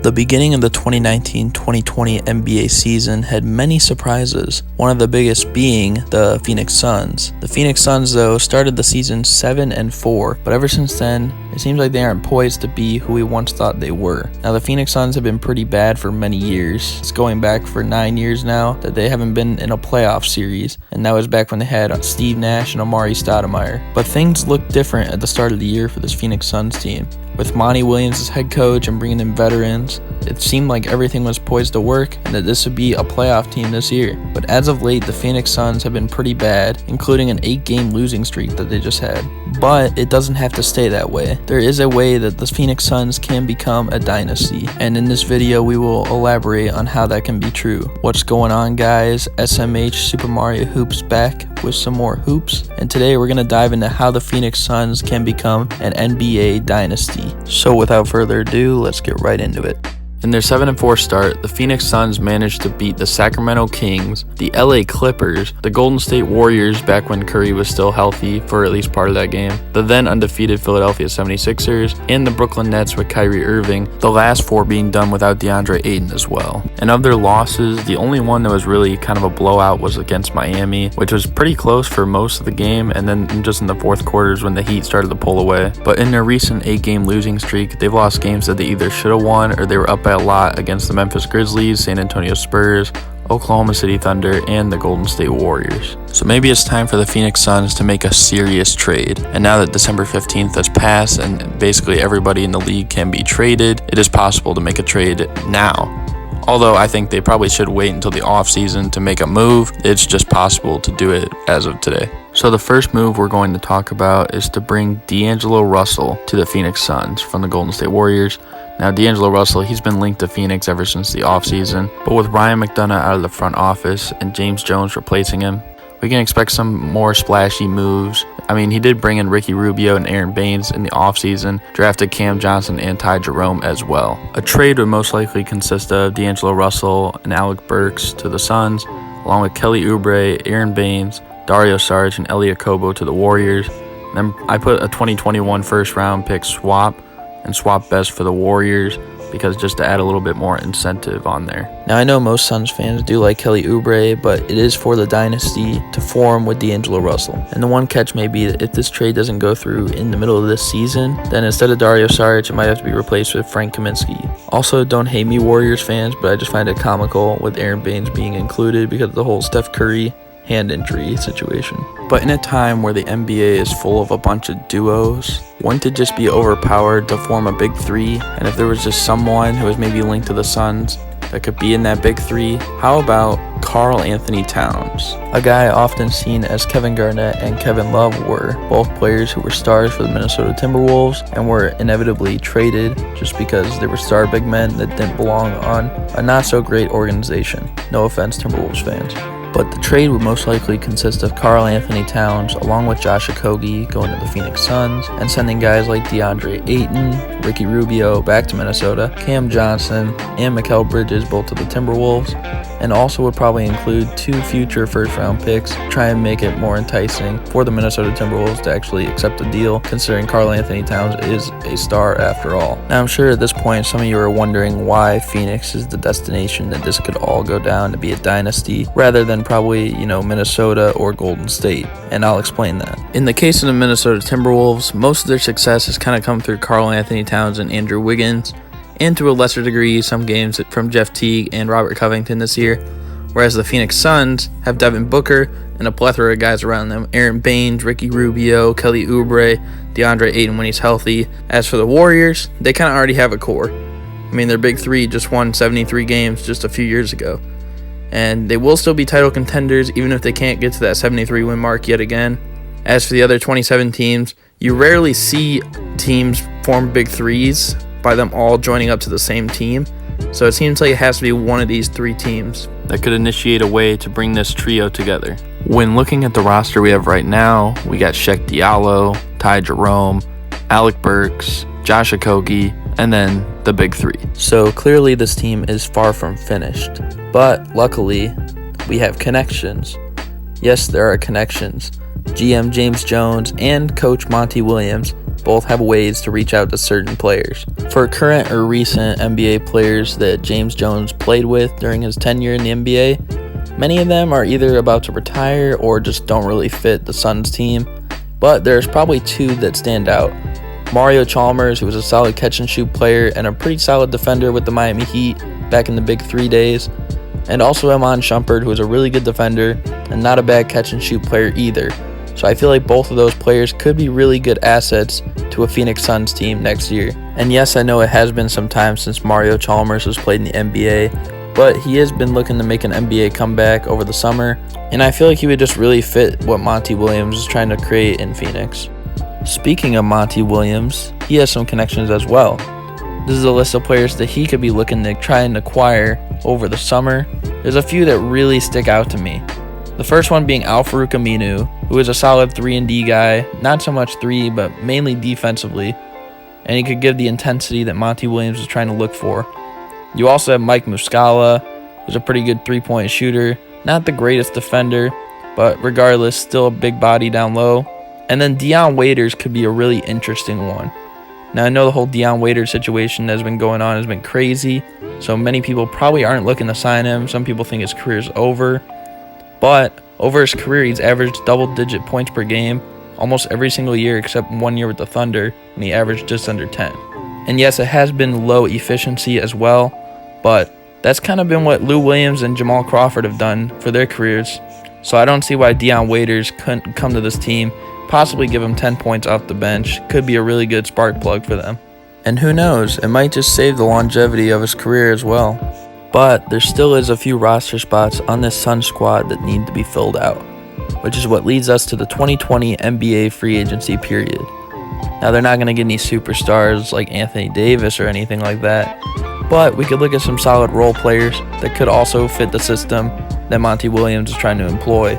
The beginning of the 2019-2020 NBA season had many surprises, one of the biggest being the Phoenix Suns. The Phoenix Suns, though, started the season 7-4, but ever since then, it seems like they aren't poised to be who we once thought they were. Now, the Phoenix Suns have been pretty bad for many years. It's going back for 9 years now that they haven't been in a playoff series, and that was back when they had Steve Nash and Amari Stoudemire. But things looked different at the start of the year for this Phoenix Suns team. With Monty Williams as head coach and bringing in veterans, it seemed like everything was poised to work and that this would be a playoff team this year. But as of late, the Phoenix Suns have been pretty bad, including an 8-game losing streak that they just had. But it doesn't have to stay that way. There is a way that the Phoenix Suns can become a dynasty, and in this video we will elaborate on how that can be true. What's going on, guys? SMH Super Mario Hoops back with some more hoops, and today we're going to dive into how the Phoenix Suns can become an NBA dynasty. So without further ado, let's get right into it. In their 7-4 start, the Phoenix Suns managed to beat the Sacramento Kings, the LA Clippers, the Golden State Warriors back when Curry was still healthy for at least part of that game, the then undefeated Philadelphia 76ers, and the Brooklyn Nets with Kyrie Irving, the last four being done without DeAndre Ayton as well. And of their losses, the only one that was really kind of a blowout was against Miami, which was pretty close for most of the game, and then just in the fourth quarters when the Heat started to pull away. But in their recent 8-game losing streak, they've lost games that they either should have won or they were up by a lot against the Memphis Grizzlies, San Antonio Spurs, Oklahoma City Thunder, and the Golden State Warriors. So maybe it's time for the Phoenix Suns to make a serious trade. And now that December 15th has passed and basically everybody in the league can be traded, it is possible to make a trade now. Although I think they probably should wait until the offseason to make a move, it's just possible to do it as of today. So the first move we're going to talk about is to bring D'Angelo Russell to the Phoenix Suns from the Golden State Warriors. Now, D'Angelo Russell, he's been linked to Phoenix ever since the offseason, but with Ryan McDonough out of the front office and James Jones replacing him, we can expect some more splashy moves. I mean, he did bring in Ricky Rubio and Aaron Baines in the offseason, drafted Cam Johnson and Ty Jerome as well. A trade would most likely consist of D'Angelo Russell and Alec Burks to the Suns, along with Kelly Oubre, Aaron Baines, Dario Saric, and Elie Okobo to the Warriors. Then I put a 2021 first-round pick swap and swap best for the Warriors, because just to add a little bit more incentive on there. Now, I know most Suns fans do like Kelly Oubre, but it is for the dynasty to form with D'Angelo Russell. And the one catch may be that if this trade doesn't go through in the middle of this season, then instead of Dario Saric, it might have to be replaced with Frank Kaminsky. Also, don't hate me, Warriors fans, but I just find it comical with Aaron Baines being included because of the whole Steph Curry hand injury situation. But in a time where the NBA is full of a bunch of duos, wouldn't it just be overpowered to form a big three? And if there was just someone who was maybe linked to the Suns that could be in that big three, how about Karl-Anthony Towns? A guy often seen as Kevin Garnett and Kevin Love were, both players who were stars for the Minnesota Timberwolves and were inevitably traded just because they were star big men that didn't belong on a not so great organization. No offense, Timberwolves fans. But the trade would most likely consist of Karl-Anthony Towns along with Josh Okogie going to the Phoenix Suns and sending guys like DeAndre Ayton, Ricky Rubio back to Minnesota, Cam Johnson, and Mikal Bridges both to the Timberwolves, and also would probably include 2 future first-round picks to try and make it more enticing for the Minnesota Timberwolves to actually accept the deal, considering Karl-Anthony Towns is a star after all. Now, I'm sure at this point some of you are wondering why Phoenix is the destination that this could all go down to be a dynasty, rather than probably, Minnesota or Golden State, and I'll explain that. In the case of the Minnesota Timberwolves, most of their success has kind of come through Karl-Anthony Towns and Andrew Wiggins, and to a lesser degree, some games from Jeff Teague and Robert Covington this year, whereas the Phoenix Suns have Devin Booker and a plethora of guys around them, Aaron Baines, Ricky Rubio, Kelly Oubre, DeAndre Ayton when he's healthy. As for the Warriors, they kind of already have a core. I mean, their big three just won 73 games just a few years ago, and they will still be title contenders even if they can't get to that 73 win mark yet again. As for the other 27 teams, you rarely see teams form big threes by them all joining up to the same team, so it seems like it has to be one of these 3 teams that could initiate a way to bring this trio together. When looking at the roster we have right now, we got Sheck Diallo, Ty Jerome, Alec Burks, Josh Okogie, and then the big 3. So clearly this team is far from finished, but luckily we have connections. Yes, there are connections. GM James Jones and Coach Monty Williams both have ways to reach out to certain players. For current or recent NBA players that James Jones played with during his tenure in the NBA, many of them are either about to retire or just don't really fit the Suns team, but there's probably two that stand out. Mario Chalmers, who was a solid catch-and-shoot player and a pretty solid defender with the Miami Heat back in the Big 3 days, and also Iman Shumpert, who was a really good defender and not a bad catch-and-shoot player either. So I feel like both of those players could be really good assets to a Phoenix Suns team next year. And yes, I know it has been some time since Mario Chalmers has played in the NBA, but he has been looking to make an NBA comeback over the summer, and I feel like he would just really fit what Monty Williams is trying to create in Phoenix. Speaking of Monty Williams, he has some connections as well. This is a list of players that he could be looking to try and acquire over the summer. There's a few that really stick out to me. The first one being Al-Farouq Aminu, who is a solid 3-and-D guy, not so much 3, but mainly defensively, and he could give the intensity that Monty Williams is trying to look for. You also have Mike Muscala, who's a pretty good 3-point shooter, not the greatest defender, but regardless, still a big body down low. And then Dion Waiters could be a really interesting one. Now, I know the whole Dion Waiters situation that has been going on has been crazy, so many people probably aren't looking to sign him. Some people think his career is over. But over his career, he's averaged double-digit points per game almost every single year except 1 year with the Thunder, and he averaged just under 10. And yes, it has been low efficiency as well, but that's kind of been what Lou Williams and Jamal Crawford have done for their careers. So I don't see why Dion Waiters couldn't come to this team, possibly give him 10 points off the bench. Could be a really good spark plug for them. And who knows, it might just save the longevity of his career as well. But there still is a few roster spots on this Suns squad that need to be filled out, which is what leads us to the 2020 NBA free agency period. Now, they're not going to get any superstars like Anthony Davis or anything like that, but we could look at some solid role players that could also fit the system that Monty Williams is trying to employ.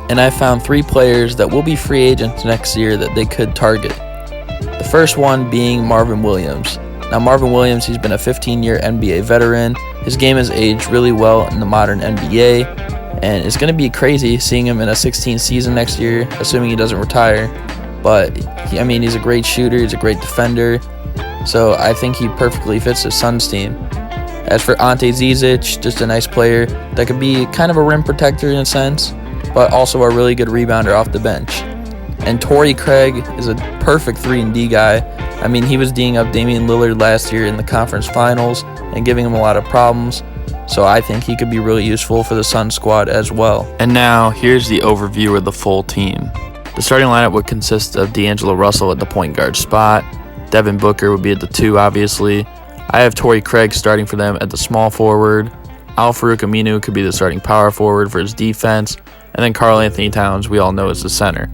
And I found 3 players that will be free agents next year that they could target. The first one being Marvin Williams. Now, Marvin Williams, he's been a 15-year NBA veteran. His game has aged really well in the modern NBA, and it's going to be crazy seeing him in a 16th season next year, assuming he doesn't retire. But, he's a great shooter, he's a great defender, so I think he perfectly fits the Suns team. As for Ante Zizic, just a nice player that could be kind of a rim protector in a sense, but also a really good rebounder off the bench. And Torrey Craig is a perfect 3-and-D guy. He was D'ing up Damian Lillard last year in the conference finals and giving him a lot of problems. So I think he could be really useful for the Suns squad as well. And now, here's the overview of the full team. The starting lineup would consist of D'Angelo Russell at the point guard spot. Devin Booker would be at the 2, obviously. I have Torrey Craig starting for them at the small forward. Al-Farouq Aminu could be the starting power forward for his defense. And then Karl-Anthony Towns, we all know, is the center.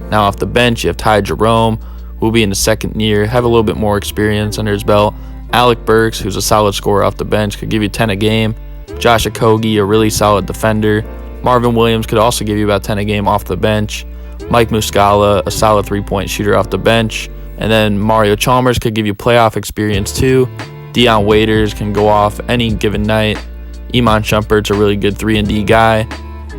Now off the bench, you have Ty Jerome, who will be in his second year, have a little bit more experience under his belt. Alec Burks, who's a solid scorer off the bench, could give you 10 a game. Josh Okogie, a really solid defender. Marvin Williams could also give you about 10 a game off the bench. Mike Muscala, a solid 3-point shooter off the bench. And then Mario Chalmers could give you playoff experience too. Dion Waiters can go off any given night. Iman Shumpert's a really good 3-and-D guy.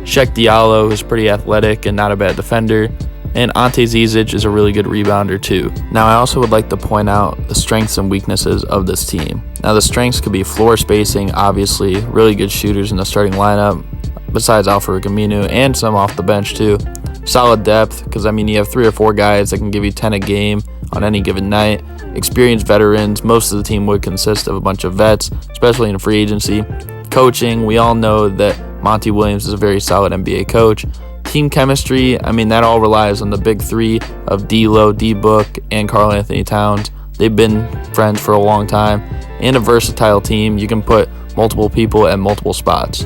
Sheck Diallo is pretty athletic and not a bad defender. And Ante Zizic is a really good rebounder too. Now, I also would like to point out the strengths and weaknesses of this team. Now, the strengths could be floor spacing, obviously, really good shooters in the starting lineup, besides Al-Farouq Aminu, and some off the bench too. Solid depth, because you have 3 or 4 guys that can give you 10 a game on any given night. Experienced veterans, most of the team would consist of a bunch of vets, especially in free agency. Coaching, we all know that Monty Williams is a very solid NBA coach. Team chemistry, that all relies on the big 3 of D-Lo, D-Book, and Karl-Anthony Towns. They've been friends for a long time. And a versatile team, you can put multiple people at multiple spots.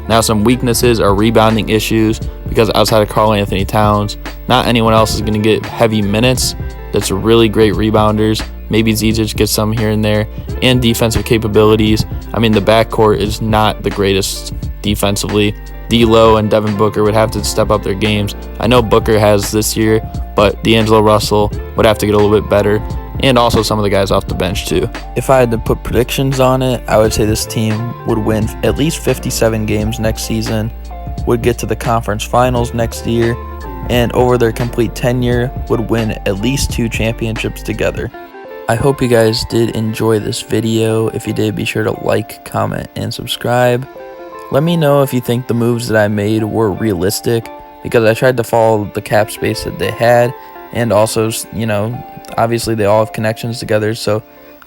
Now, some weaknesses are rebounding issues, because outside of Karl-Anthony Towns, not anyone else is going to get heavy minutes. That's really great rebounders. Maybe Zizic gets some here and there. And defensive capabilities. The backcourt is not the greatest defensively. D-Lo and Devin Booker would have to step up their games. I know Booker has this year, but D'Angelo Russell would have to get a little bit better. And also some of the guys off the bench too. If I had to put predictions on it, I would say this team would win at least 57 games next season, would get to the conference finals next year, and over their complete tenure would win at least 2 championships together. I hope you guys did enjoy this video. If you did, be sure to like, comment, and subscribe. Let me know if you think the moves that I made were realistic, because I tried to follow the cap space that they had, and also, you know, obviously they all have connections together, so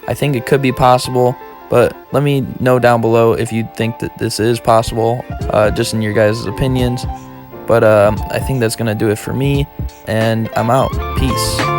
I think it could be possible. But let me know down below if you think that this is possible, just in your guys' opinions. But I think that's going to do it for me, and I'm out. Peace.